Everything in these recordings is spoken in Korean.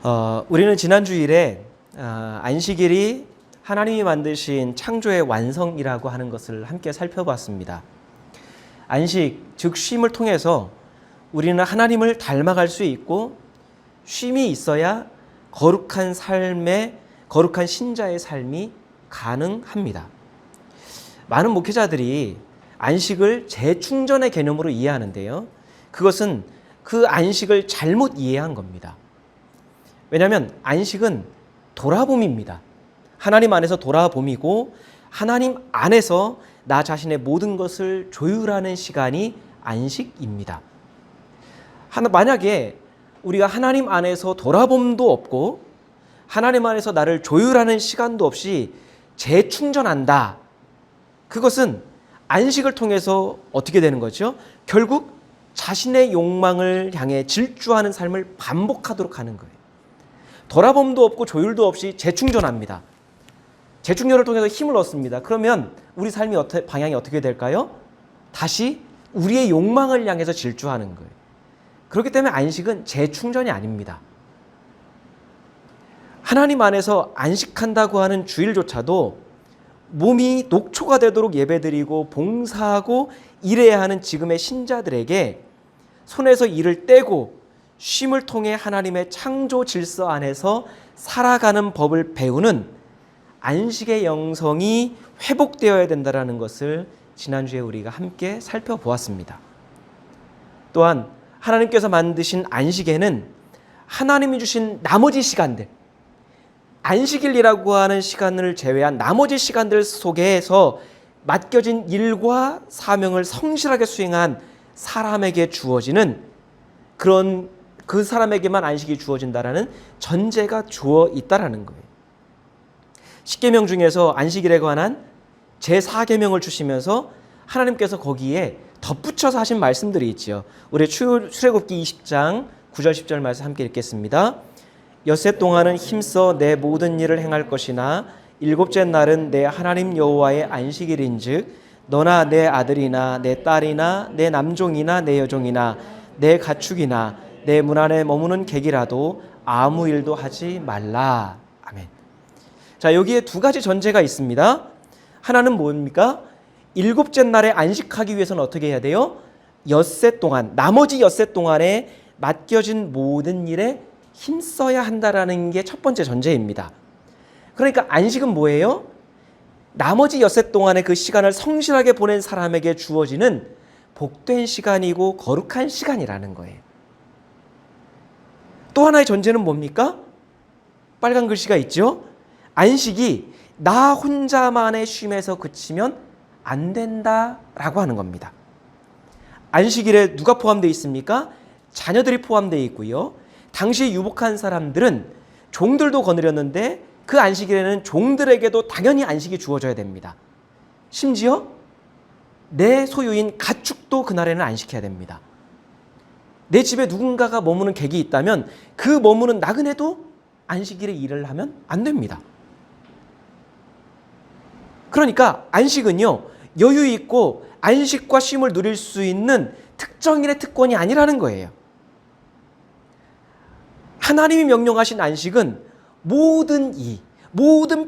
우리는 지난 주일에 안식일이 하나님이 만드신 창조의 완성이라고 하는 것을 함께 살펴봤습니다. 안식, 즉 쉼을 통해서 우리는 하나님을 닮아갈 수 있고 쉼이 있어야 거룩한 신자의 삶이 가능합니다. 많은 목회자들이 안식을 재충전의 개념으로 이해하는데요. 그것은 그 안식을 잘못 이해한 겁니다. 왜냐하면 안식은 돌아봄입니다. 하나님 안에서 돌아봄이고 하나님 안에서 나 자신의 모든 것을 조율하는 시간이 안식입니다. 만약에 우리가 하나님 안에서 돌아봄도 없고 하나님 안에서 나를 조율하는 시간도 없이 재충전한다. 그것은 안식을 통해서 어떻게 되는 거죠? 결국 자신의 욕망을 향해 질주하는 삶을 반복하도록 하는 거예요. 돌아봄도 없고 조율도 없이 재충전합니다. 재충전을 통해서 힘을 얻습니다. 그러면 우리 삶이 방향이 어떻게 될까요? 다시 우리의 욕망을 향해서 질주하는 거예요. 그렇기 때문에 안식은 재충전이 아닙니다. 하나님 안에서 안식한다고 하는 주일조차도 몸이 녹초가 되도록 예배드리고 봉사하고 일해야 하는 지금의 신자들에게 손에서 일을 떼고 쉼을 통해 하나님의 창조 질서 안에서 살아가는 법을 배우는 안식의 영성이 회복되어야 된다는 것을 지난주에 우리가 함께 살펴보았습니다. 또한 하나님께서 만드신 안식에는 하나님이 주신 나머지 시간들, 안식일이라고 하는 시간을 제외한 나머지 시간들 속에서 맡겨진 일과 사명을 성실하게 수행한 사람에게 주어지는 그 사람에게만 안식이 주어진다라는 전제가 주어 있다라는 거예요. 10계명 중에서 안식일에 관한 제4계명을 주시면서 하나님께서 거기에 덧붙여서 하신 말씀들이 있죠. 우리 출애굽기 20장 9절 10절 말씀 함께 읽겠습니다. 엿새 동안은 힘써 내 모든 일을 행할 것이나 일곱째 날은 내 하나님 여호와의 안식일인즉 너나 내 아들이나 내 딸이나 내 남종이나 내 여종이나 내 가축이나 내 문 안에 머무는 객이라도 아무 일도 하지 말라. 아멘. 자, 여기에 두 가지 전제가 있습니다. 하나는 뭡니까? 일곱째 날에 안식하기 위해서는 어떻게 해야 돼요? 엿새 동안, 나머지 엿새 동안에 맡겨진 모든 일에 힘써야 한다라는 게 첫 번째 전제입니다. 그러니까 안식은 뭐예요? 나머지 엿새 동안의 그 시간을 성실하게 보낸 사람에게 주어지는 복된 시간이고 거룩한 시간이라는 거예요. 또 하나의 전제는 뭡니까? 빨간 글씨가 있죠? 안식이 나 혼자만의 쉼에서 그치면 안 된다라고 하는 겁니다. 안식일에 누가 포함되어 있습니까? 자녀들이 포함되어 있고요. 당시 유복한 사람들은 종들도 거느렸는데 그 안식일에는 종들에게도 당연히 안식이 주어져야 됩니다. 심지어 내 소유인 가축도 그날에는 안식해야 됩니다. 내 집에 누군가가 머무는 객이 있다면 그 머무는 나그네도 안식일에 일을 하면 안 됩니다. 그러니까 안식은요, 여유 있고 안식과 쉼을 누릴 수 있는 특정인의 특권이 아니라는 거예요. 하나님이 명령하신 안식은 모든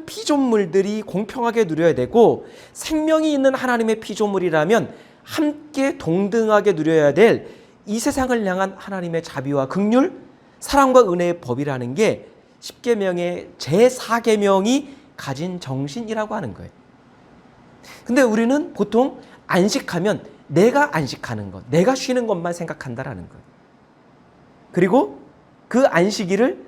피조물들이 공평하게 누려야 되고 생명이 있는 하나님의 피조물이라면 함께 동등하게 누려야 될 이 세상을 향한 하나님의 자비와 긍휼, 사랑과 은혜의 법이라는 게 10계명의 제4계명이 가진 정신이라고 하는 거예요. 근데 우리는 보통 안식하면 내가 안식하는 것, 내가 쉬는 것만 생각한다라는 거예요. 그리고 그 안식일을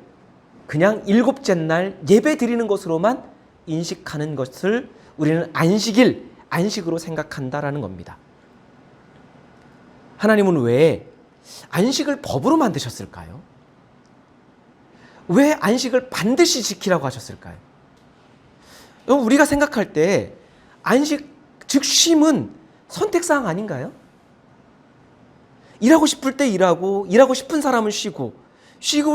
그냥 일곱째 날 예배 드리는 것으로만 인식하는 것을 우리는 안식으로 생각한다라는 겁니다. 하나님은 왜 안식을 법으로 만드셨을까요? 왜 안식을 반드시 지키라고 하셨을까요? 우리가 생각할 때 안식, 즉 쉼은 선택사항 아닌가요? 일하고 싶을 때 일하고, 일하고 싶은 사람은 쉬고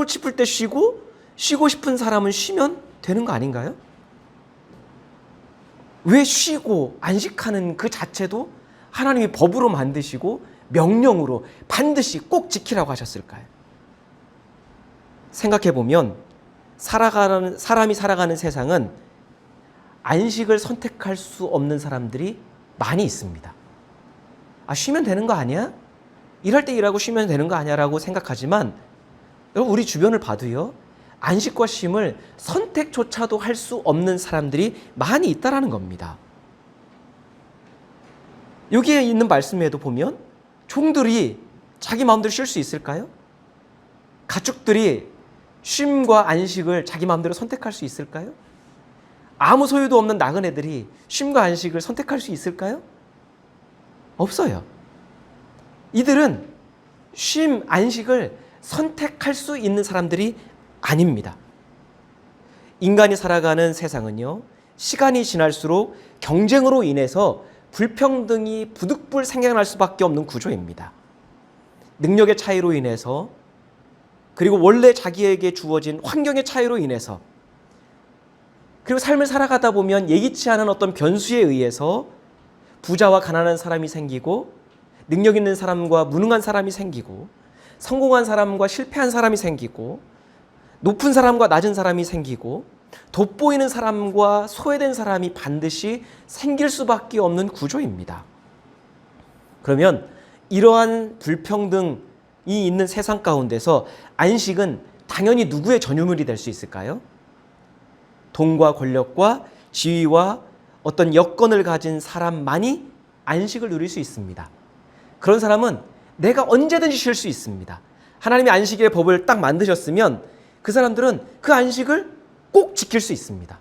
싶을 때 쉬고 싶은 사람은 쉬면 되는 거 아닌가요? 왜 쉬고 안식하는 그 자체도 하나님이 법으로 만드시고 명령으로 반드시 꼭 지키라고 하셨을까요? 생각해 보면 사람이 살아가는 세상은 안식을 선택할 수 없는 사람들이 많이 있습니다. 쉬면 되는 거 아니야? 일할 때 일하고 쉬면 되는 거 아니야? 라고 생각하지만 여러분 우리 주변을 봐도요. 안식과 쉼을 선택조차도 할 수 없는 사람들이 많이 있다라는 겁니다. 여기에 있는 말씀에도 보면 종들이 자기 마음대로 쉴 수 있을까요? 가축들이 쉼과 안식을 자기 마음대로 선택할 수 있을까요? 아무 소유도 없는 나그네들이 쉼과 안식을 선택할 수 있을까요? 없어요. 이들은 쉼, 안식을 선택할 수 있는 사람들이 아닙니다. 인간이 살아가는 세상은요, 시간이 지날수록 경쟁으로 인해서 불평등이 부득불 생겨날 수밖에 없는 구조입니다. 능력의 차이로 인해서, 그리고 원래 자기에게 주어진 환경의 차이로 인해서, 그리고 삶을 살아가다 보면 예기치 않은 어떤 변수에 의해서 부자와 가난한 사람이 생기고, 능력 있는 사람과 무능한 사람이 생기고, 성공한 사람과 실패한 사람이 생기고, 높은 사람과 낮은 사람이 생기고, 돋보이는 사람과 소외된 사람이 반드시 생길 수밖에 없는 구조입니다. 그러면 이러한 불평등이 있는 세상 가운데서 안식은 당연히 누구의 전유물이 될 수 있을까요? 돈과 권력과 지위와 어떤 여건을 가진 사람만이 안식을 누릴 수 있습니다. 그런 사람은 내가 언제든지 쉴 수 있습니다. 하나님이 안식일의 법을 딱 만드셨으면 그 사람들은 그 안식을 꼭 지킬 수 있습니다.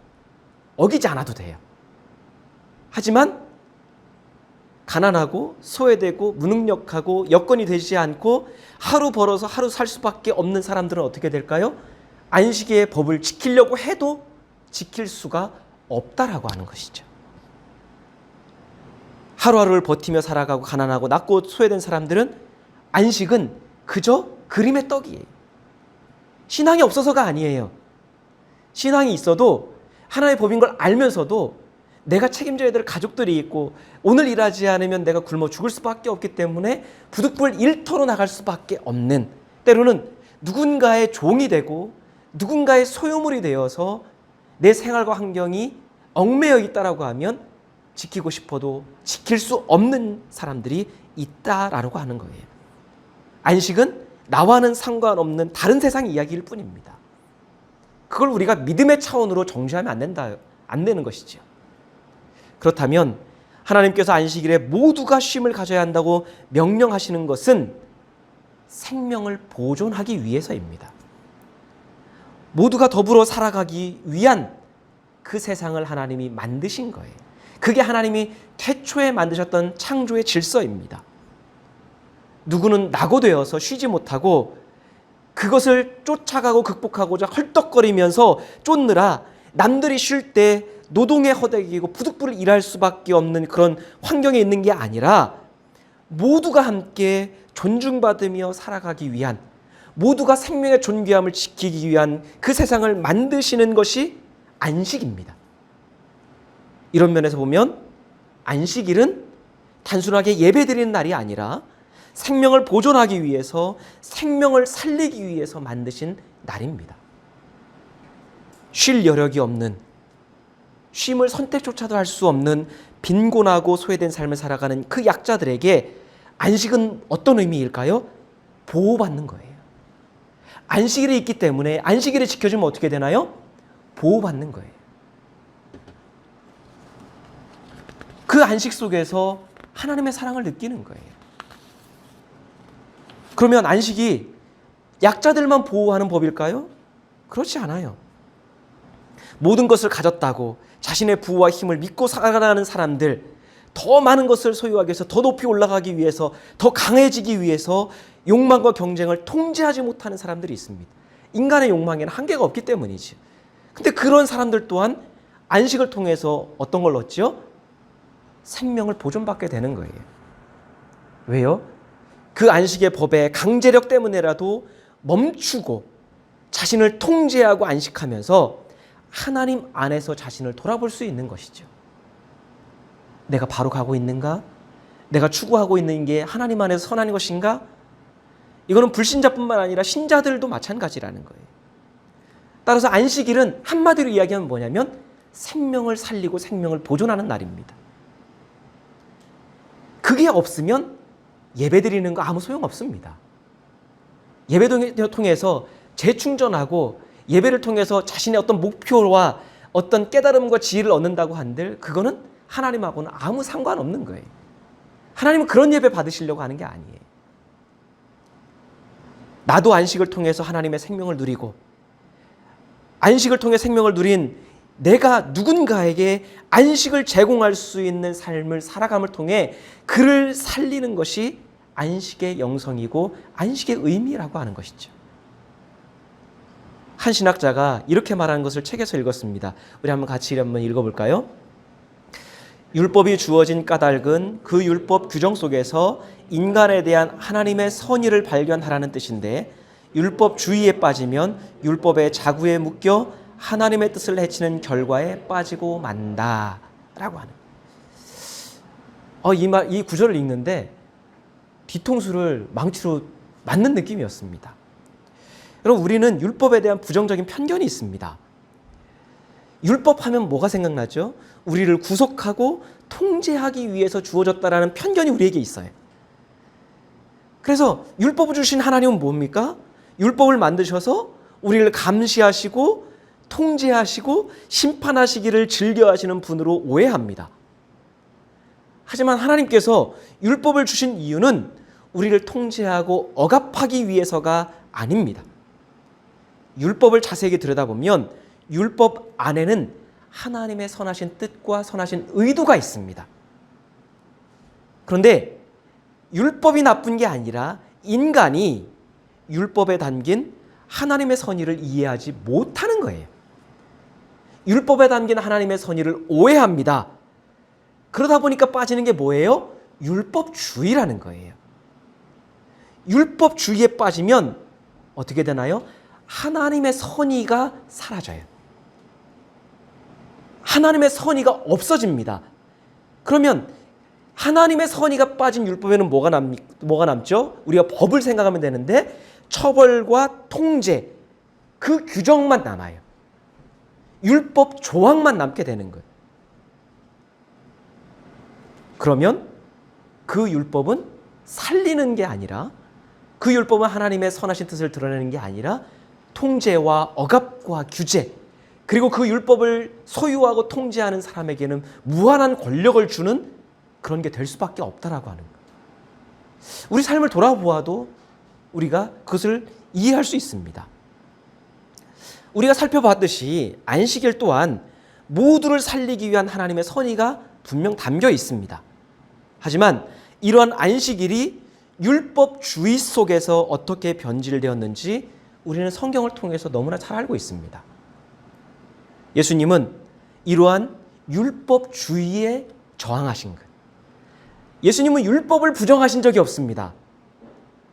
어기지 않아도 돼요. 하지만 가난하고 소외되고 무능력하고 여건이 되지 않고 하루 벌어서 하루 살 수밖에 없는 사람들은 어떻게 될까요? 안식일의 법을 지키려고 해도 지킬 수가 없다라고 하는 것이죠. 하루하루를 버티며 살아가고 가난하고 낮고 소외된 사람들은 안식은 그저 그림의 떡이에요. 신앙이 없어서가 아니에요. 신앙이 있어도 하나의 법인 걸 알면서도 내가 책임져야 될 가족들이 있고 오늘 일하지 않으면 내가 굶어 죽을 수밖에 없기 때문에 부득불 일터로 나갈 수밖에 없는, 때로는 누군가의 종이 되고 누군가의 소유물이 되어서 내 생활과 환경이 얽매여 있다라고 하면 지키고 싶어도 지킬 수 없는 사람들이 있다라고 하는 거예요. 안식은 나와는 상관없는 다른 세상 이야기일 뿐입니다. 그걸 우리가 믿음의 차원으로 정죄하면 안 되는 것이죠. 그렇다면 하나님께서 안식일에 모두가 쉼을 가져야 한다고 명령하시는 것은 생명을 보존하기 위해서입니다. 모두가 더불어 살아가기 위한 그 세상을 하나님이 만드신 거예요. 그게 하나님이 태초에 만드셨던 창조의 질서입니다. 누구는 낙오되어서 쉬지 못하고 그것을 쫓아가고 극복하고자 헐떡거리면서 쫓느라 남들이 쉴 때 노동에 허덕이고 부득불 일할 수밖에 없는 그런 환경에 있는 게 아니라 모두가 함께 존중받으며 살아가기 위한, 모두가 생명의 존귀함을 지키기 위한 그 세상을 만드시는 것이 안식입니다. 이런 면에서 보면 안식일은 단순하게 예배드리는 날이 아니라 생명을 보존하기 위해서, 생명을 살리기 위해서 만드신 날입니다. 쉴 여력이 없는, 쉼을 선택조차도 할 수 없는 빈곤하고 소외된 삶을 살아가는 그 약자들에게 안식은 어떤 의미일까요? 보호받는 거예요. 안식일이 있기 때문에 안식일을 지켜주면 어떻게 되나요? 보호받는 거예요. 그 안식 속에서 하나님의 사랑을 느끼는 거예요. 그러면 안식이 약자들만 보호하는 법일까요? 그렇지 않아요. 모든 것을 가졌다고 자신의 부와 힘을 믿고 살아가는 사람들, 더 많은 것을 소유하기 위해서, 더 높이 올라가기 위해서, 더 강해지기 위해서 욕망과 경쟁을 통제하지 못하는 사람들이 있습니다. 인간의 욕망에는 한계가 없기 때문이지. 근데 그런 사람들 또한 안식을 통해서 어떤 걸 얻죠? 생명을 보존받게 되는 거예요. 왜요? 그 안식의 법의 강제력 때문에라도 멈추고 자신을 통제하고 안식하면서 하나님 안에서 자신을 돌아볼 수 있는 것이죠. 내가 바로 가고 있는가? 내가 추구하고 있는 게 하나님 안에서 선한 것인가? 이거는 불신자뿐만 아니라 신자들도 마찬가지라는 거예요. 따라서 안식일은 한마디로 이야기하면 뭐냐면 생명을 살리고 생명을 보존하는 날입니다. 그게 없으면 예배드리는 거 아무 소용없습니다. 예배를 통해서 재충전하고 예배를 통해서 자신의 어떤 목표와 어떤 깨달음과 지혜를 얻는다고 한들 그거는 하나님하고는 아무 상관없는 거예요. 하나님은 그런 예배 받으시려고 하는 게 아니에요. 나도 안식을 통해서 하나님의 생명을 누리고 안식을 통해 생명을 누린 내가 누군가에게 안식을 제공할 수 있는 삶을 살아감을 통해 그를 살리는 것이 안식의 영성이고 안식의 의미라고 하는 것이죠. 한 신학자가 이렇게 말하는 것을 책에서 읽었습니다. 우리 같이 한번 읽어볼까요? 율법이 주어진 까닭은 그 율법 규정 속에서 인간에 대한 하나님의 선의를 발견하라는 뜻인데 율법주의에 빠지면 율법의 자구에 묶여 하나님의 뜻을 해치는 결과에 빠지고 만다라고 하는. 이 구절을 읽는데 뒤통수를 망치로 맞는 느낌이었습니다. 여러분, 우리는 율법에 대한 부정적인 편견이 있습니다. 율법하면 뭐가 생각나죠? 우리를 구속하고 통제하기 위해서 주어졌다라는 편견이 우리에게 있어요. 그래서 율법을 주신 하나님은 뭡니까? 율법을 만드셔서 우리를 감시하시고 통제하시고 심판하시기를 즐겨하시는 분으로 오해합니다. 하지만 하나님께서 율법을 주신 이유는 우리를 통제하고 억압하기 위해서가 아닙니다. 율법을 자세히 들여다보면 율법 안에는 하나님의 선하신 뜻과 선하신 의도가 있습니다. 그런데 율법이 나쁜 게 아니라 인간이 율법에 담긴 하나님의 선의를 이해하지 못하는 거예요. 율법에 담긴 하나님의 선의를 오해합니다. 그러다 보니까 빠지는 게 뭐예요? 율법주의라는 거예요. 율법주의에 빠지면 어떻게 되나요? 하나님의 선의가 사라져요. 하나님의 선의가 없어집니다. 그러면 하나님의 선의가 빠진 율법에는 뭐가 남죠? 우리가 법을 생각하면 되는데 처벌과 통제, 그 규정만 남아요. 율법 조항만 남게 되는 거예요. 그러면 그 율법은 살리는 게 아니라 그 율법은 하나님의 선하신 뜻을 드러내는 게 아니라 통제와 억압과 규제, 그리고 그 율법을 소유하고 통제하는 사람에게는 무한한 권력을 주는 그런 게 될 수밖에 없다라고 하는 거예요. 우리 삶을 돌아보아도 우리가 그것을 이해할 수 있습니다. 우리가 살펴봤듯이 안식일 또한 모두를 살리기 위한 하나님의 선의가 분명 담겨 있습니다. 하지만 이러한 안식일이 율법주의 속에서 어떻게 변질되었는지 우리는 성경을 통해서 너무나 잘 알고 있습니다. 예수님은 이러한 율법주의에 저항하신 것. 예수님은 율법을 부정하신 적이 없습니다.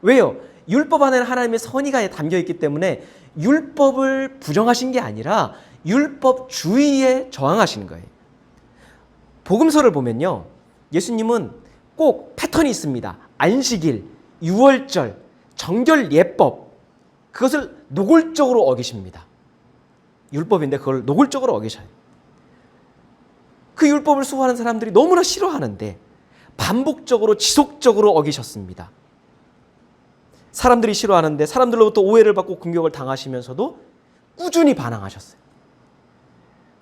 왜요? 율법 안에는 하나님의 선의가 담겨 있기 때문에 율법을 부정하신 게 아니라 율법주의에 저항하신 거예요. 복음서를 보면요, 예수님은 꼭 패턴이 있습니다. 안식일, 유월절, 정결 예법, 그것을 노골적으로 어기십니다. 율법인데 그걸 노골적으로 어기셔요. 그 율법을 수호하는 사람들이 너무나 싫어하는데 반복적으로 지속적으로 어기셨습니다. 사람들이 싫어하는데 사람들로부터 오해를 받고 공격을 당하시면서도 꾸준히 반항하셨어요.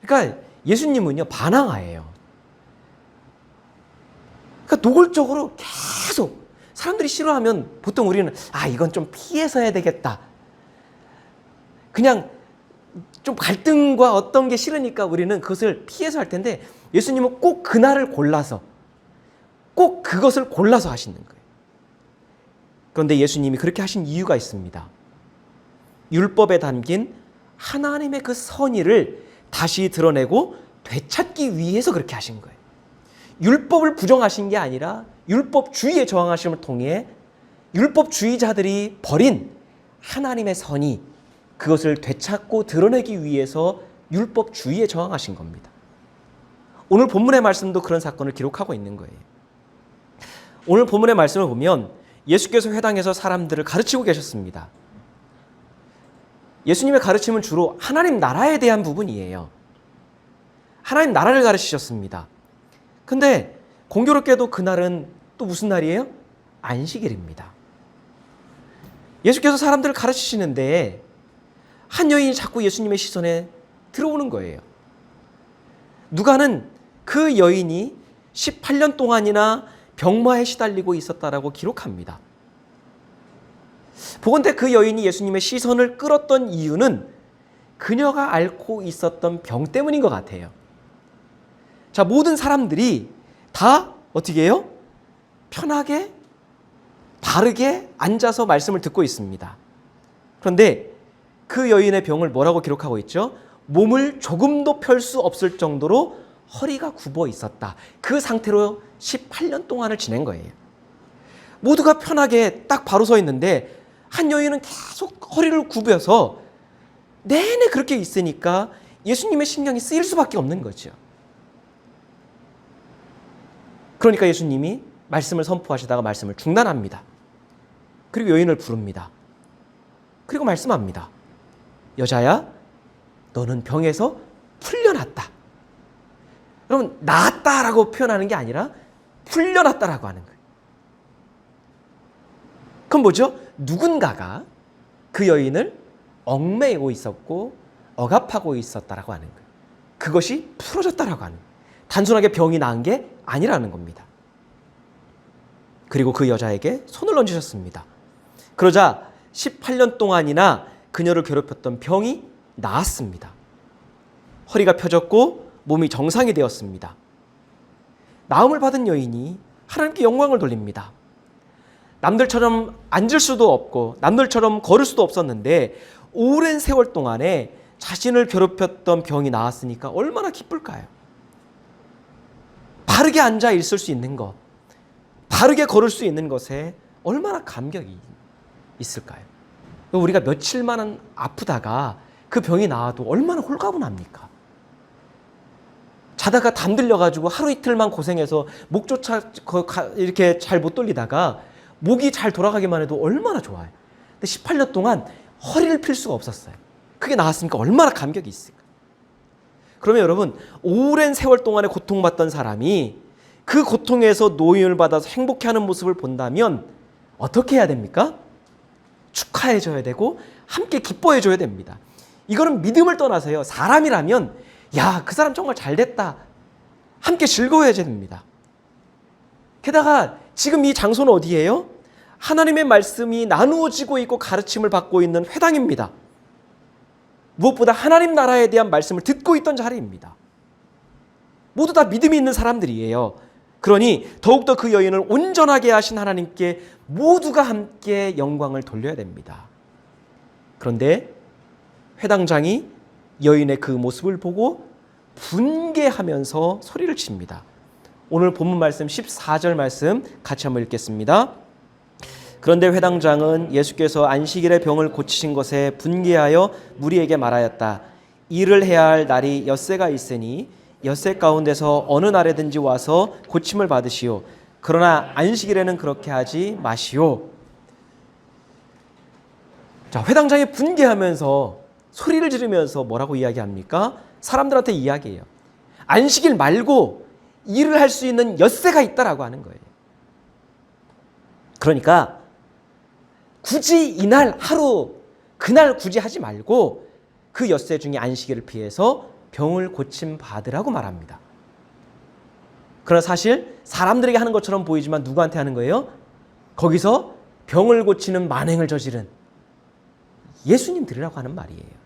그러니까 예수님은요, 반항아예요. 그러니까 노골적으로 계속 사람들이 싫어하면 보통 우리는 이건 좀 피해서 해야 되겠다. 그냥 좀 갈등과 어떤 게 싫으니까 우리는 그것을 피해서 할 텐데 예수님은 꼭 그날을 골라서 꼭 그것을 골라서 하시는 거예요. 그런데 예수님이 그렇게 하신 이유가 있습니다. 율법에 담긴 하나님의 그 선의를 다시 드러내고 되찾기 위해서 그렇게 하신 거예요. 율법을 부정하신 게 아니라 율법주의에 저항하심을 통해 율법주의자들이 버린 하나님의 선의, 그것을 되찾고 드러내기 위해서 율법주의에 저항하신 겁니다. 오늘 본문의 말씀도 그런 사건을 기록하고 있는 거예요. 오늘 본문의 말씀을 보면 예수께서 회당에서 사람들을 가르치고 계셨습니다. 예수님의 가르침은 주로 하나님 나라에 대한 부분이에요. 하나님 나라를 가르치셨습니다. 근데 공교롭게도 그날은 또 무슨 날이에요? 안식일입니다. 예수께서 사람들을 가르치시는데 한 여인이 자꾸 예수님의 시선에 들어오는 거예요. 누가는 그 여인이 18년 동안이나 병마에 시달리고 있었다라고 기록합니다. 보건대 그 여인이 예수님의 시선을 끌었던 이유는 그녀가 앓고 있었던 병 때문인 것 같아요. 자, 모든 사람들이 다 어떻게 해요? 편하게 바르게 앉아서 말씀을 듣고 있습니다. 그런데 그 여인의 병을 뭐라고 기록하고 있죠? 몸을 조금도 펼 수 없을 정도로 허리가 굽어 있었다. 그 상태로 18년 동안을 지낸 거예요. 모두가 편하게 딱 바로 서 있는데 한 여인은 계속 허리를 굽혀서 내내 그렇게 있으니까 예수님의 신경이 쓰일 수밖에 없는 거죠. 그러니까 예수님이 말씀을 선포하시다가 말씀을 중단합니다. 그리고 여인을 부릅니다. 그리고 말씀합니다. 여자야, 너는 병에서 풀려났다. 여러분, 나았다라고 표현하는 게 아니라 풀려났다라고 하는 거예요. 그럼 뭐죠? 누군가가 그 여인을 얽매이고 있었고 억압하고 있었다라고 하는 거예요. 그것이 풀어졌다라고 하는 거예요. 단순하게 병이 나은 게 아니라는 겁니다. 그리고 그 여자에게 손을 얹으셨습니다. 그러자 18년 동안이나 그녀를 괴롭혔던 병이 나았습니다. 허리가 펴졌고 몸이 정상이 되었습니다. 나음을 받은 여인이 하나님께 영광을 돌립니다. 남들처럼 앉을 수도 없고 남들처럼 걸을 수도 없었는데 오랜 세월 동안에 자신을 괴롭혔던 병이 나았으니까 얼마나 기쁠까요? 바르게 앉아 있을 수 있는 것, 바르게 걸을 수 있는 것에 얼마나 감격이 있을까요? 우리가 며칠만 아프다가 그 병이 나아도 얼마나 홀가분합니까? 자다가 담 들려가지고 하루 이틀만 고생해서 목조차 이렇게 잘 못 돌리다가 목이 잘 돌아가기만 해도 얼마나 좋아요. 근데 18년 동안 허리를 필 수가 없었어요. 그게 나았으니까 얼마나 감격이 있을까? 그러면 여러분, 오랜 세월 동안에 고통받던 사람이 그 고통에서 노임을 받아서 행복해하는 모습을 본다면 어떻게 해야 됩니까? 축하해줘야 되고 함께 기뻐해줘야 됩니다. 이거는 믿음을 떠나서요. 사람이라면 야, 그 사람 정말 잘됐다. 함께 즐거워해야 됩니다. 게다가 지금 이 장소는 어디예요? 하나님의 말씀이 나누어지고 있고 가르침을 받고 있는 회당입니다. 무엇보다 하나님 나라에 대한 말씀을 듣고 있던 자리입니다. 모두 다 믿음이 있는 사람들이에요. 그러니 더욱더 그 여인을 온전하게 하신 하나님께 모두가 함께 영광을 돌려야 됩니다. 그런데 회당장이 여인의 그 모습을 보고 분개하면서 소리를 칩니다. 오늘 본문 말씀 14절 말씀 같이 한번 읽겠습니다. 그런데 회당장은 예수께서 안식일에 병을 고치신 것에 분개하여 무리에게 말하였다. 일을 해야 할 날이 엿새가 있으니 엿새 가운데서 어느 날에든지 와서 고침을 받으시오. 그러나 안식일에는 그렇게 하지 마시오. 자, 회당장이 분개하면서 소리를 지르면서 뭐라고 이야기합니까? 사람들한테 이야기해요. 안식일 말고 일을 할 수 있는 엿새가 있다라고 하는 거예요. 그러니까 굳이 이날 하루 그날 굳이 하지 말고 그 엿새 중에 안식일을 피해서 병을 고침 받으라고 말합니다. 그러나 사실 사람들에게 하는 것처럼 보이지만 누구한테 하는 거예요? 거기서 병을 고치는 만행을 저지른 예수님들이라고 하는 말이에요.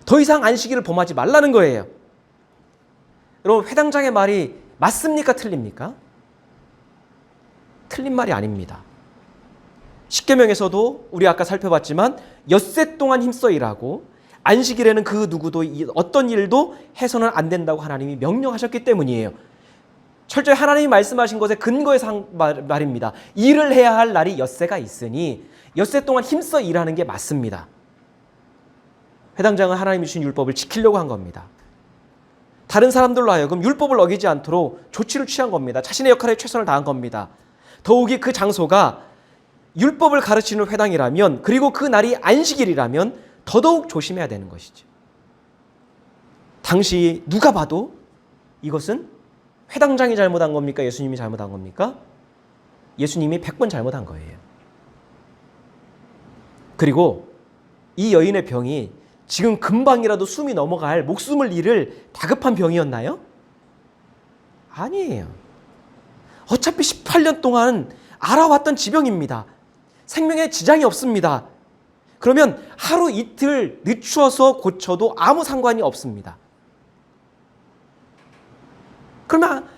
더 이상 안식일을 범하지 말라는 거예요. 여러분, 회당장의 말이 맞습니까? 틀립니까? 틀린 말이 아닙니다. 십계명에서도 우리 아까 살펴봤지만 엿새 동안 힘써 일하고 안식일에는 그 누구도 어떤 일도 해서는 안 된다고 하나님이 명령하셨기 때문이에요. 철저히 하나님이 말씀하신 것에 근거해서 말입니다. 일을 해야 할 날이 엿새가 있으니 엿새 동안 힘써 일하는 게 맞습니다. 회당장은 하나님이 주신 율법을 지키려고 한 겁니다. 다른 사람들로 하여금 율법을 어기지 않도록 조치를 취한 겁니다. 자신의 역할에 최선을 다한 겁니다. 더욱이 그 장소가 율법을 가르치는 회당이라면, 그리고 그 날이 안식일이라면 더더욱 조심해야 되는 것이죠. 당시 누가 봐도 이것은 회당장이 잘못한 겁니까? 예수님이 잘못한 겁니까? 예수님이 100번 잘못한 거예요. 그리고 이 여인의 병이 지금 금방이라도 숨이 넘어갈 목숨을 잃을 다급한 병이었나요? 아니에요. 어차피 18년 동안 알아왔던 지병입니다. 생명에 지장이 없습니다. 그러면 하루 이틀 늦춰서 고쳐도 아무 상관이 없습니다. 그러면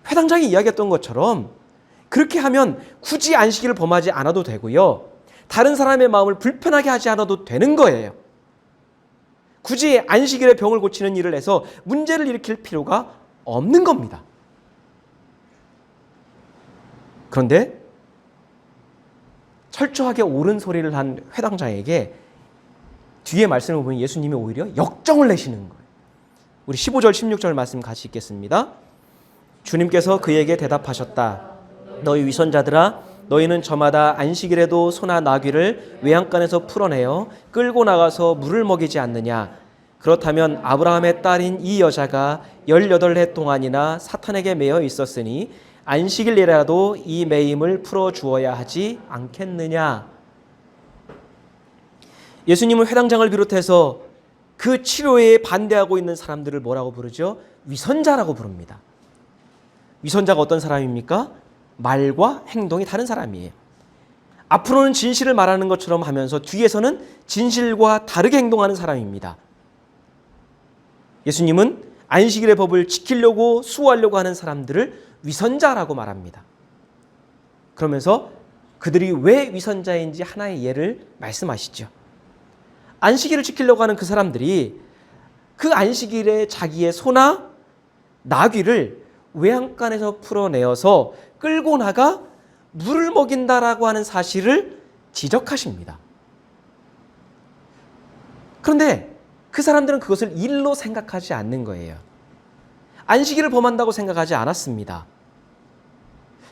회당장이 이야기했던 것처럼 그렇게 하면 굳이 안식일을 범하지 않아도 되고요. 다른 사람의 마음을 불편하게 하지 않아도 되는 거예요. 굳이 안식일에 병을 고치는 일을 해서 문제를 일으킬 필요가 없는 겁니다. 그런데 철저하게 옳은 소리를 한 회당장에게 뒤에 말씀을 보면 예수님이 오히려 역정을 내시는 거예요. 우리 15절 16절 말씀 같이 읽겠습니다. 주님께서 그에게 대답하셨다. 너희 위선자들아, 너희는 저마다 안식일에도 소나 나귀를 외양간에서 풀어내어 끌고 나가서 물을 먹이지 않느냐. 그렇다면 아브라함의 딸인 이 여자가 18해 동안이나 사탄에게 매여 있었으니 안식일이라도 이 매임을 풀어주어야 하지 않겠느냐. 예수님은 회당장을 비롯해서 그 치료에 반대하고 있는 사람들을 뭐라고 부르죠? 위선자라고 부릅니다. 위선자가 어떤 사람입니까? 말과 행동이 다른 사람이에요. 앞으로는 진실을 말하는 것처럼 하면서 뒤에서는 진실과 다르게 행동하는 사람입니다. 예수님은 안식일의 법을 지키려고 수호하려고 하는 사람들을 위선자라고 말합니다. 그러면서 그들이 왜 위선자인지 하나의 예를 말씀하시죠. 안식일을 지키려고 하는 그 사람들이 그 안식일에 자기의 소나 나귀를 외양간에서 풀어내어서 끌고 나가 물을 먹인다라고 하는 사실을 지적하십니다. 그런데 그 사람들은 그것을 일로 생각하지 않는 거예요. 안식일을 범한다고 생각하지 않았습니다.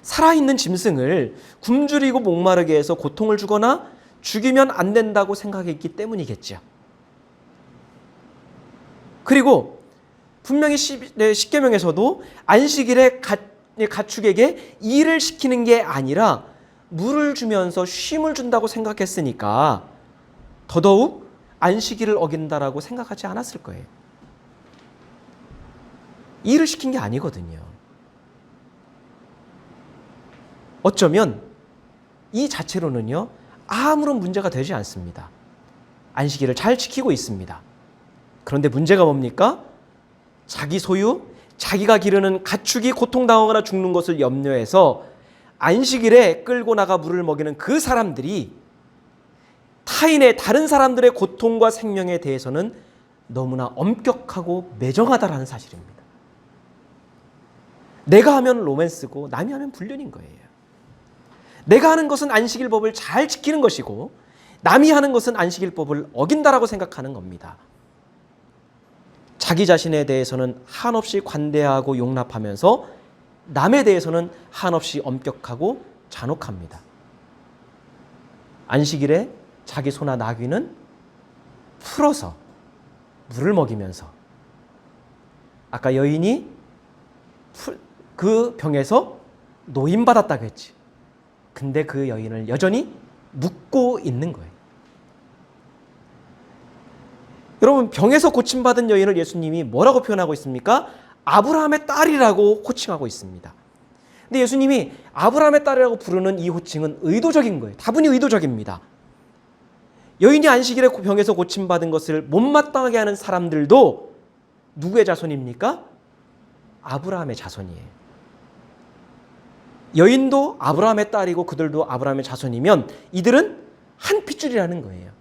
살아있는 짐승을 굶주리고 목마르게 해서 고통을 주거나 죽이면 안 된다고 생각했기 때문이겠죠. 그리고 분명히 십계명에서도 안식일에 가축에게 일을 시키는 게 아니라 물을 주면서 쉼을 준다고 생각했으니까 더더욱 안식일을 어긴다라고 생각하지 않았을 거예요. 일을 시킨 게 아니거든요. 어쩌면 이 자체로는요, 아무런 문제가 되지 않습니다. 안식일을 잘 지키고 있습니다. 그런데 문제가 뭡니까? 자기 소유, 자기가 기르는 가축이 고통당하거나 죽는 것을 염려해서 안식일에 끌고 나가 물을 먹이는 그 사람들이 타인의 다른 사람들의 고통과 생명에 대해서는 너무나 엄격하고 매정하다라는 사실입니다. 내가 하면 로맨스고 남이 하면 불륜인 거예요. 내가 하는 것은 안식일법을 잘 지키는 것이고 남이 하는 것은 안식일법을 어긴다라고 생각하는 겁니다. 자기 자신에 대해서는 한없이 관대하고 용납하면서 남에 대해서는 한없이 엄격하고 잔혹합니다. 안식일에 자기 소나 나귀는 풀어서 물을 먹이면서 아까 여인이 그 병에서 노임받았다고 했지. 근데 그 여인을 여전히 묻고 있는 거예요. 여러분, 병에서 고침받은 여인을 예수님이 뭐라고 표현하고 있습니까? 아브라함의 딸이라고 호칭하고 있습니다. 근데 예수님이 아브라함의 딸이라고 부르는 이 호칭은 의도적인 거예요. 다분히 의도적입니다. 여인이 안식일에 병에서 고침받은 것을 못마땅하게 하는 사람들도 누구의 자손입니까? 아브라함의 자손이에요. 여인도 아브라함의 딸이고 그들도 아브라함의 자손이면 이들은 한 핏줄이라는 거예요.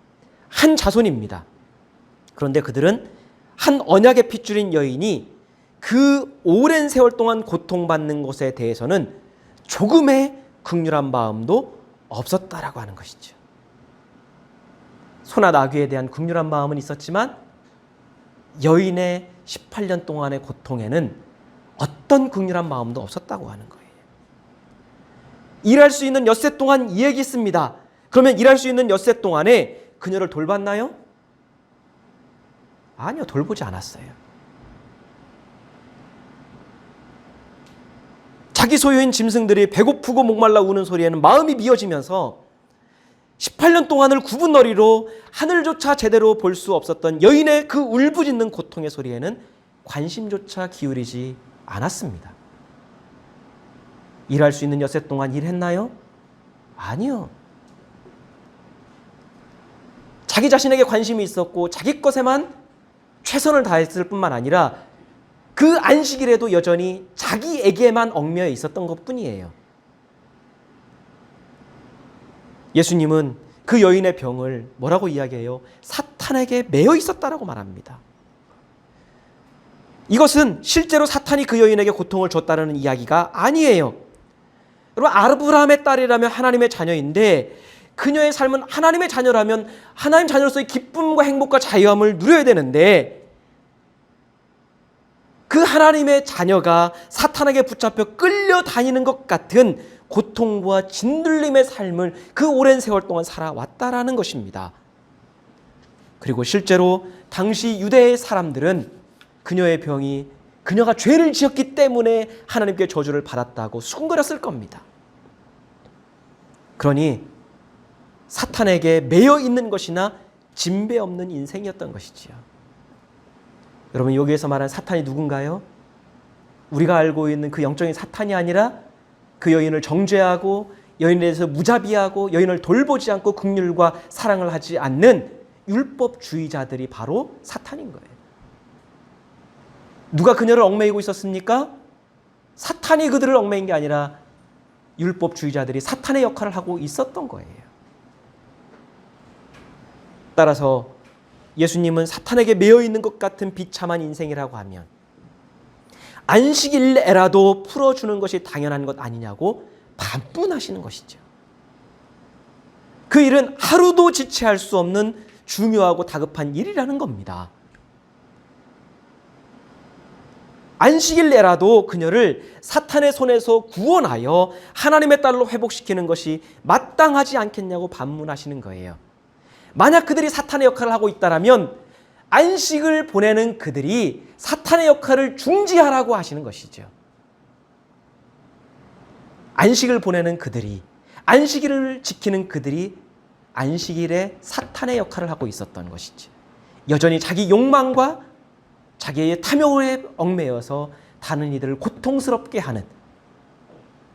한 자손입니다. 그런데 그들은 한 언약의 핏줄인 여인이 그 오랜 세월 동안 고통받는 것에 대해서는 조금의 긍휼한 마음도 없었다라고 하는 것이죠. 소나 나귀에 대한 긍휼한 마음은 있었지만 여인의 18년 동안의 고통에는 어떤 긍휼한 마음도 없었다고 하는 거예요. 일할 수 있는 엿새 동안 일했습니다. 그러면 일할 수 있는 엿새 동안에 그녀를 돌봤나요? 아니요, 돌보지 않았어요. 자기 소유인 짐승들이 배고프고 목말라 우는 소리에는 마음이 미어지면서 18년 동안을 구분너리로 하늘조차 제대로 볼 수 없었던 여인의 그 울부짖는 고통의 소리에는 관심조차 기울이지 않았습니다. 일할 수 있는 여세 동안 일했나요? 아니요. 자기 자신에게 관심이 있었고 자기 것에만 최선을 다했을 뿐만 아니라 그 안식일에도 여전히 자기에게만 얽매여 있었던 것뿐이에요. 예수님은 그 여인의 병을 뭐라고 이야기해요? 사탄에게 매여 있었다라고 말합니다. 이것은 실제로 사탄이 그 여인에게 고통을 줬다는 이야기가 아니에요. 여러분, 아브라함의 딸이라면 하나님의 자녀인데 그녀의 삶은 하나님의 자녀라면 하나님 자녀로서의 기쁨과 행복과 자유함을 누려야 되는데 그 하나님의 자녀가 사탄에게 붙잡혀 끌려다니는 것 같은 고통과 짓눌림의 삶을 그 오랜 세월 동안 살아왔다라는 것입니다. 그리고 실제로 당시 유대의 사람들은 그녀의 병이 그녀가 죄를 지었기 때문에 하나님께 저주를 받았다고 수군거렸을 겁니다. 그러니 사탄에게 매여 있는 것이나 진배 없는 인생이었던 것이지요. 여러분, 여기에서 말하는 사탄이 누군가요? 우리가 알고 있는 그 영적인 사탄이 아니라 그 여인을 정죄하고 여인에 대해서 무자비하고 여인을 돌보지 않고 긍휼과 사랑을 하지 않는 율법주의자들이 바로 사탄인 거예요. 누가 그녀를 얽매이고 있었습니까? 사탄이 그들을 얽매인 게 아니라 율법주의자들이 사탄의 역할을 하고 있었던 거예요. 따라서 예수님은 사탄에게 매여 있는 것 같은 비참한 인생이라고 하면 안식일에라도 풀어주는 것이 당연한 것 아니냐고 반문하시는 것이죠. 그 일은 하루도 지체할 수 없는 중요하고 다급한 일이라는 겁니다. 안식일에라도 그녀를 사탄의 손에서 구원하여 하나님의 딸로 회복시키는 것이 마땅하지 않겠냐고 반문하시는 거예요. 만약 그들이 사탄의 역할을 하고 있다면 안식을 보내는 그들이 사탄의 역할을 중지하라고 하시는 것이죠. 안식을 보내는 그들이, 안식일을 지키는 그들이 안식일에 사탄의 역할을 하고 있었던 것이죠. 여전히 자기 욕망과 자기의 탐욕에 얽매여서 다른 이들을 고통스럽게 하는,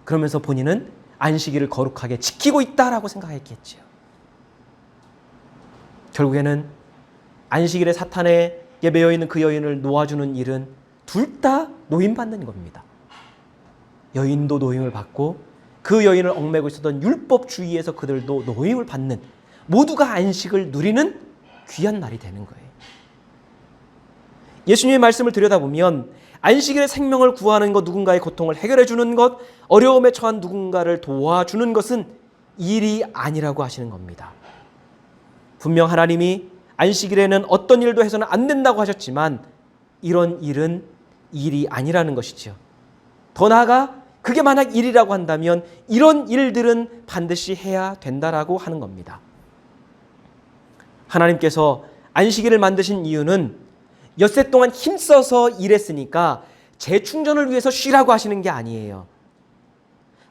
그러면서 본인은 안식일을 거룩하게 지키고 있다라고 생각했겠지요. 결국에는 안식일에 사탄에게 매여있는 그 여인을 놓아주는 일은 둘 다 노임받는 겁니다. 여인도 노임을 받고 그 여인을 얽매고 있었던 율법주의에서 그들도 노임을 받는, 모두가 안식을 누리는 귀한 날이 되는 거예요. 예수님의 말씀을 들여다보면 안식일에 생명을 구하는 것, 누군가의 고통을 해결해 주는 것, 어려움에 처한 누군가를 도와주는 것은 일이 아니라고 하시는 겁니다. 분명 하나님이 안식일에는 어떤 일도 해서는 안 된다고 하셨지만 이런 일은 일이 아니라는 것이죠. 더 나아가 그게 만약 일이라고 한다면 이런 일들은 반드시 해야 된다라고 하는 겁니다. 하나님께서 안식일을 만드신 이유는 엿새 동안 힘써서 일했으니까 재충전을 위해서 쉬라고 하시는 게 아니에요.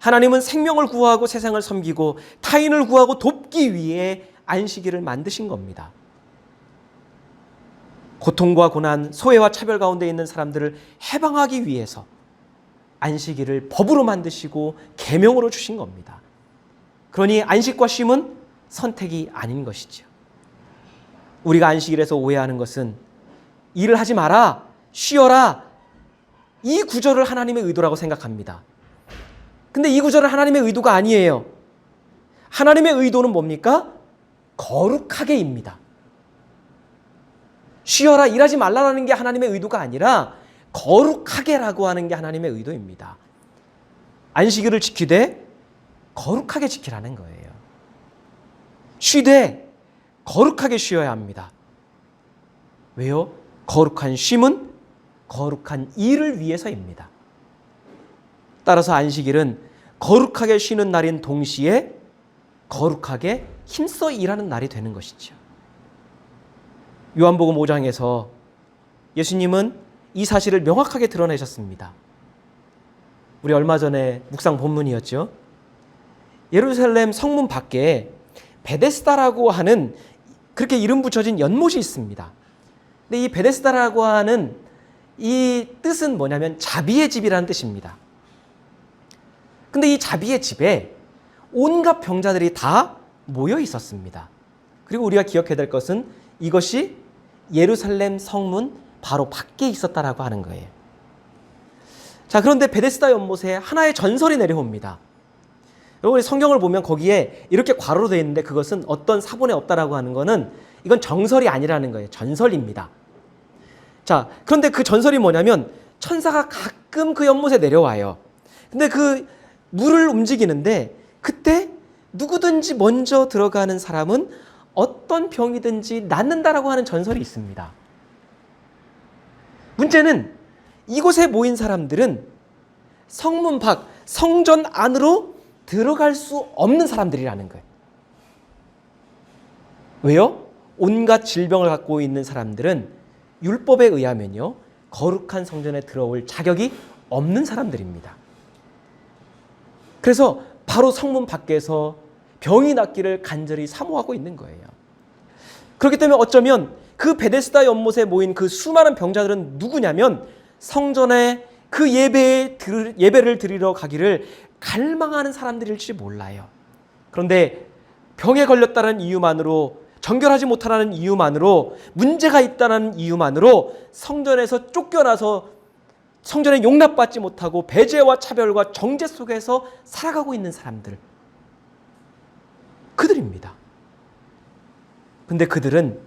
하나님은 생명을 구하고 세상을 섬기고 타인을 구하고 돕기 위해 안식일을 만드신 겁니다. 고통과 고난, 소외와 차별 가운데 있는 사람들을 해방하기 위해서 안식일을 법으로 만드시고 계명으로 주신 겁니다. 그러니 안식과 쉼은 선택이 아닌 것이죠. 우리가 안식일에서 오해하는 것은 일을 하지 마라, 쉬어라, 이 구절을 하나님의 의도라고 생각합니다. 근데 이 구절은 하나님의 의도가 아니에요. 하나님의 의도는 뭡니까? 거룩하게입니다. 쉬어라, 일하지 말라라는 게 하나님의 의도가 아니라 거룩하게라고 하는 게 하나님의 의도입니다. 안식일을 지키되 거룩하게 지키라는 거예요. 쉬되 거룩하게 쉬어야 합니다. 왜요? 거룩한 쉼은 거룩한 일을 위해서입니다. 따라서 안식일은 거룩하게 쉬는 날인 동시에 거룩하게 힘써 일하는 날이 되는 것이죠. 요한복음 5장에서 예수님은 이 사실을 명확하게 드러내셨습니다. 우리 얼마 전에 묵상 본문이었죠. 예루살렘 성문 밖에 베데스다라고 하는 그렇게 이름 붙여진 연못이 있습니다. 근데 이 베데스다라고 하는 이 뜻은 뭐냐면 자비의 집이라는 뜻입니다. 근데 이 자비의 집에 온갖 병자들이 다 모여 있었습니다. 그리고 우리가 기억해야 될 것은 이것이 예루살렘 성문 바로 밖에 있었다라고 하는 거예요. 자, 그런데 베데스다 연못에 하나의 전설이 내려옵니다. 여러분 성경을 보면 거기에 이렇게 괄호로 되어 있는데 그것은 어떤 사본에 없다라고 하는 거는 이건 정설이 아니라는 거예요. 전설입니다. 자, 그런데 그 전설이 뭐냐면 천사가 가끔 그 연못에 내려와요. 근데 그 물을 움직이는데 그때 누구든지 먼저 들어가는 사람은 어떤 병이든지 낫는다라고 하는 전설이 있습니다. 문제는 이곳에 모인 사람들은 성문 밖, 성전 안으로 들어갈 수 없는 사람들이라는 거예요. 왜요? 온갖 질병을 갖고 있는 사람들은 율법에 의하면요, 거룩한 성전에 들어올 자격이 없는 사람들입니다. 그래서 바로 성문 밖에서 병이 낫기를 간절히 사모하고 있는 거예요. 그렇기 때문에 어쩌면 그 베데스다 연못에 모인 그 수많은 병자들은 누구냐면 성전에 그 예배를 드리러 가기를 갈망하는 사람들일지 몰라요. 그런데 병에 걸렸다는 이유만으로, 정결하지 못하는 이유만으로, 문제가 있다는 이유만으로 성전에서 쫓겨나서 성전에 용납받지 못하고 배제와 차별과 정죄 속에서 살아가고 있는 사람들, 그들입니다. 근데 그들은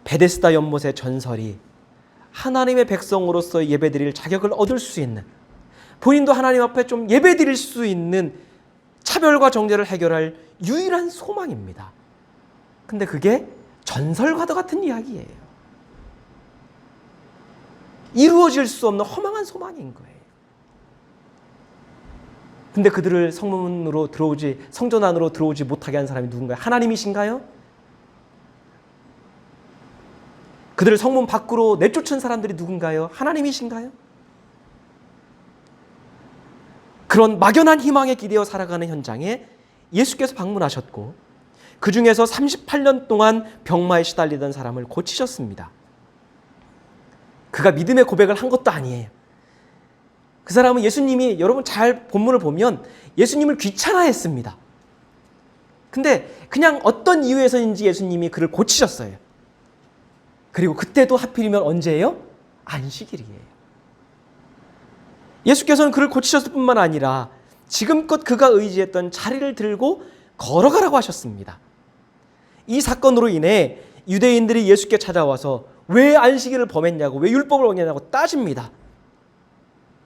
베데스다 연못의 전설이 하나님의 백성으로서 예배드릴 자격을 얻을 수 있는, 본인도 하나님 앞에 좀 예배드릴 수 있는 차별과 정죄를 해결할 유일한 소망입니다. 근데 그게 전설과도 같은 이야기예요. 이루어질 수 없는 허망한 소망인 거예요. 근데 그들을 성전 안으로 들어오지 못하게 한 사람이 누군가요? 하나님이신가요? 그들을 성문 밖으로 내쫓은 사람들이 누군가요? 하나님이신가요? 그런 막연한 희망에 기대어 살아가는 현장에 예수께서 방문하셨고 그 중에서 38년 동안 병마에 시달리던 사람을 고치셨습니다. 그가 믿음의 고백을 한 것도 아니에요. 그 사람은 예수님이, 여러분 잘 본문을 보면 예수님을 귀찮아했습니다. 근데 그냥 어떤 이유에서인지 예수님이 그를 고치셨어요. 그리고 그때도 하필이면 언제예요? 안식일이에요. 예수께서는 그를 고치셨을 뿐만 아니라 지금껏 그가 의지했던 자리를 들고 걸어가라고 하셨습니다. 이 사건으로 인해 유대인들이 예수께 찾아와서 왜 안식일을 범했냐고, 왜 율법을 어겼냐고 따집니다.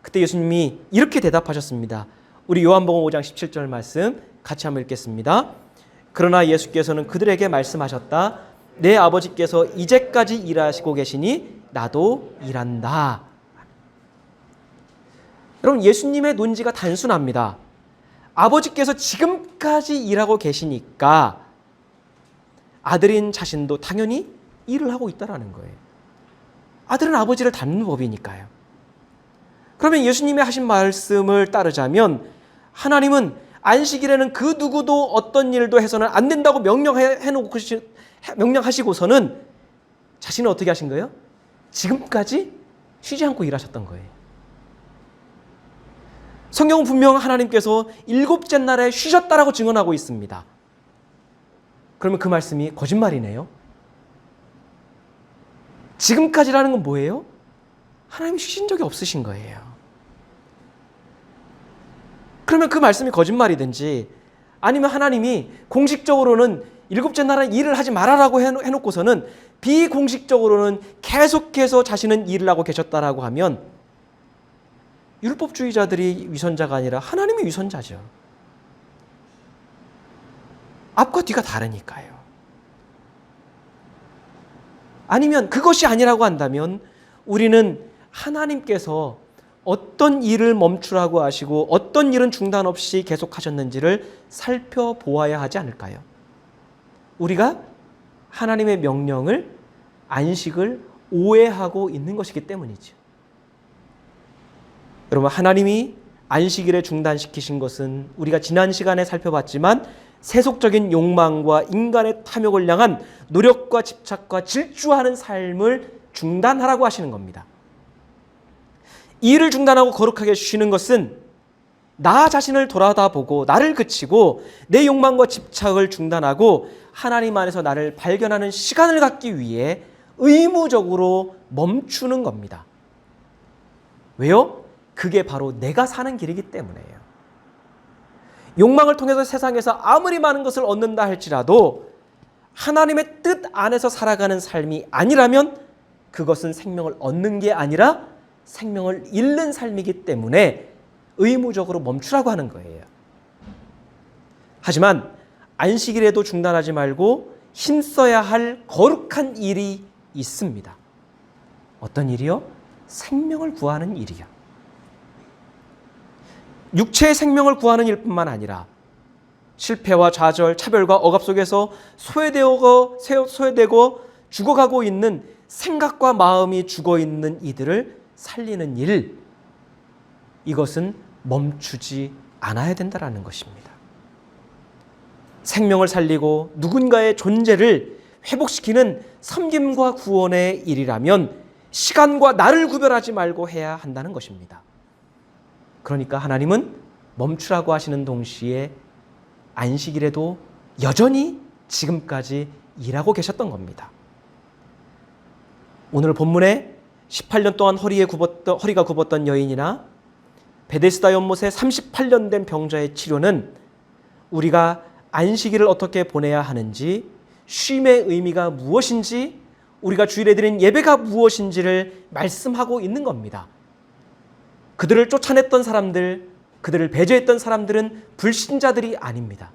그때 예수님이 이렇게 대답하셨습니다. 우리 요한복음 5장 17절 말씀 같이 한번 읽겠습니다. 그러나 예수께서는 그들에게 말씀하셨다. 내 아버지께서 이제까지 일하시고 계시니 나도 일한다. 여러분, 예수님의 논지가 단순합니다. 아버지께서 지금까지 일하고 계시니까 아들인 자신도 당연히 일을 하고 있다는 거예요. 아들은 아버지를 닮는 법이니까요. 그러면 예수님의 하신 말씀을 따르자면 하나님은 안식일에는 그 누구도 어떤 일도 해서는 안 된다고 명령하시고서는 자신은 어떻게 하신 거예요? 지금까지 쉬지 않고 일하셨던 거예요. 성경은 분명 하나님께서 일곱째 날에 쉬셨다라고 증언하고 있습니다. 그러면 그 말씀이 거짓말이네요. 지금까지라는 건 뭐예요? 하나님이 쉬신 적이 없으신 거예요. 그러면 그 말씀이 거짓말이든지 아니면 하나님이 공식적으로는 일곱째 날은 일을 하지 말아라고 해놓고서는 비공식적으로는 계속해서 자신은 일을 하고 계셨다라고 하면 율법주의자들이 위선자가 아니라 하나님이 위선자죠. 앞과 뒤가 다르니까요. 아니면 그것이 아니라고 한다면 우리는 하나님께서 어떤 일을 멈추라고 하시고 어떤 일은 중단 없이 계속하셨는지를 살펴보아야 하지 않을까요? 우리가 하나님의 명령을, 안식을 오해하고 있는 것이기 때문이죠. 여러분, 하나님이 안식일에 중단시키신 것은 우리가 지난 시간에 살펴봤지만 세속적인 욕망과 인간의 탐욕을 향한 노력과 집착과 질주하는 삶을 중단하라고 하시는 겁니다. 일을 중단하고 거룩하게 쉬는 것은 나 자신을 돌아다보고 나를 그치고 내 욕망과 집착을 중단하고 하나님 안에서 나를 발견하는 시간을 갖기 위해 의무적으로 멈추는 겁니다. 왜요? 그게 바로 내가 사는 길이기 때문이에요. 욕망을 통해서 세상에서 아무리 많은 것을 얻는다 할지라도 하나님의 뜻 안에서 살아가는 삶이 아니라면 그것은 생명을 얻는 게 아니라 생명을 잃는 삶이기 때문에 의무적으로 멈추라고 하는 거예요. 하지만 안식일에도 중단하지 말고 힘써야 할 거룩한 일이 있습니다. 어떤 일이요? 생명을 구하는 일이요. 육체의 생명을 구하는 일뿐만 아니라 실패와 좌절, 차별과 억압 속에서 소외되고 죽어가고 있는 생각과 마음이 죽어있는 이들을 살리는 일, 이것은 멈추지 않아야 된다는 것입니다. 생명을 살리고 누군가의 존재를 회복시키는 섬김과 구원의 일이라면 시간과 나를 구별하지 말고 해야 한다는 것입니다. 그러니까 하나님은 멈추라고 하시는 동시에 안식일에도 여전히 지금까지 일하고 계셨던 겁니다. 오늘 본문에 18년 동안 허리가 굽었던 여인이나 베데스다 연못에 38년 된 병자의 치료는 우리가 안식일을 어떻게 보내야 하는지, 쉼의 의미가 무엇인지, 우리가 주일에 드린 예배가 무엇인지를 말씀하고 있는 겁니다. 그들을 쫓아냈던 사람들, 그들을 배제했던 사람들은 불신자들이 아닙니다.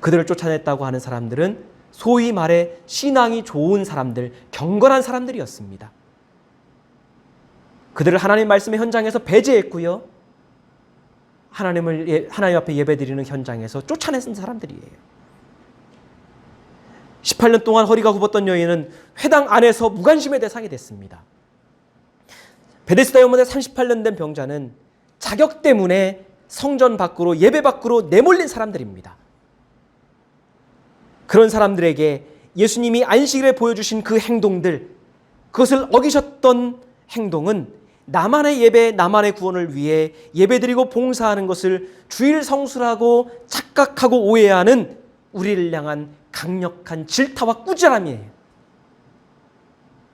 그들을 쫓아냈다고 하는 사람들은 소위 말해 신앙이 좋은 사람들, 경건한 사람들이었습니다. 그들을 하나님 말씀의 현장에서 배제했고요. 하나님 앞에 예배드리는 현장에서 쫓아낸 사람들이에요. 18년 동안 허리가 굽었던 여인은 회당 안에서 무관심의 대상이 됐습니다. 베데스다 연못에 38년 된 병자는 자격 때문에 성전 밖으로, 예배 밖으로 내몰린 사람들입니다. 그런 사람들에게 예수님이 안식일에 보여주신 그 행동들, 그것을 어기셨던 행동은 나만의 예배, 나만의 구원을 위해 예배드리고 봉사하는 것을 주일 성수라고 착각하고 오해하는 우리를 향한 강력한 질타와 꾸지람이에요.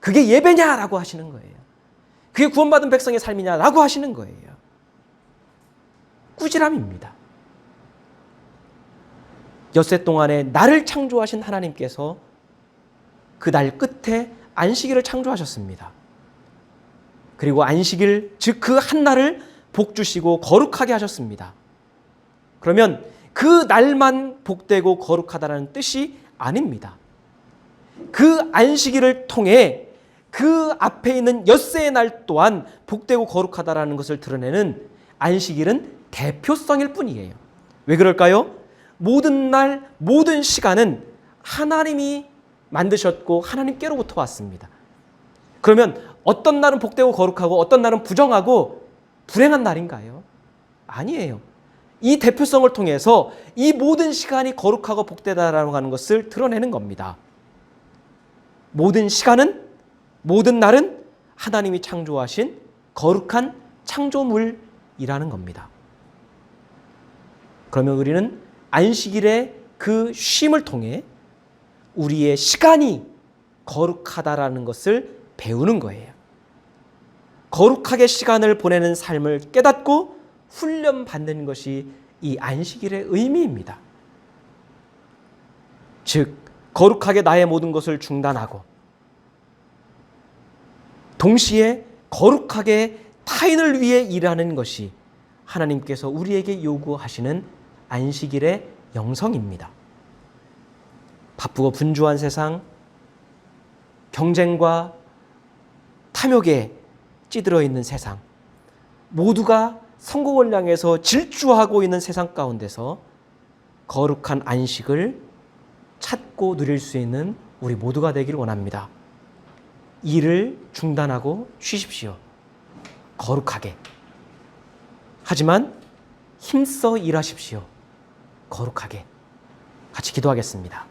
그게 예배냐라고 하시는 거예요. 그게 구원받은 백성의 삶이냐라고 하시는 거예요. 꾸지람입니다. 엿새 동안에 나를 창조하신 하나님께서 그 날 끝에 안식일을 창조하셨습니다. 그리고 안식일, 즉 그 한 날을 복 주시고 거룩하게 하셨습니다. 그러면 그 날만 복되고 거룩하다는 뜻이 아닙니다. 그 안식일을 통해 그 앞에 있는 엿새의 날 또한 복되고 거룩하다라는 것을 드러내는 안식일은 대표성일 뿐이에요. 왜 그럴까요? 모든 날, 모든 시간은 하나님이 만드셨고 하나님께로부터 왔습니다. 그러면 어떤 날은 복되고 거룩하고 어떤 날은 부정하고 불행한 날인가요? 아니에요. 이 대표성을 통해서 이 모든 시간이 거룩하고 복되다라고 하는 것을 드러내는 겁니다. 모든 시간은, 모든 날은 하나님이 창조하신 거룩한 창조물이라는 겁니다. 그러면 우리는 안식일의 그 쉼을 통해 우리의 시간이 거룩하다라는 것을 배우는 거예요. 거룩하게 시간을 보내는 삶을 깨닫고 훈련받는 것이 이 안식일의 의미입니다. 즉, 거룩하게 나의 모든 것을 중단하고 동시에 거룩하게 타인을 위해 일하는 것이 하나님께서 우리에게 요구하시는 안식일의 영성입니다. 바쁘고 분주한 세상, 경쟁과 탐욕에 찌들어 있는 세상, 모두가 성공을 향해서 질주하고 있는 세상 가운데서 거룩한 안식을 찾고 누릴 수 있는 우리 모두가 되길 원합니다. 일을 중단하고 쉬십시오. 거룩하게. 하지만 힘써 일하십시오. 거룩하게. 같이 기도하겠습니다.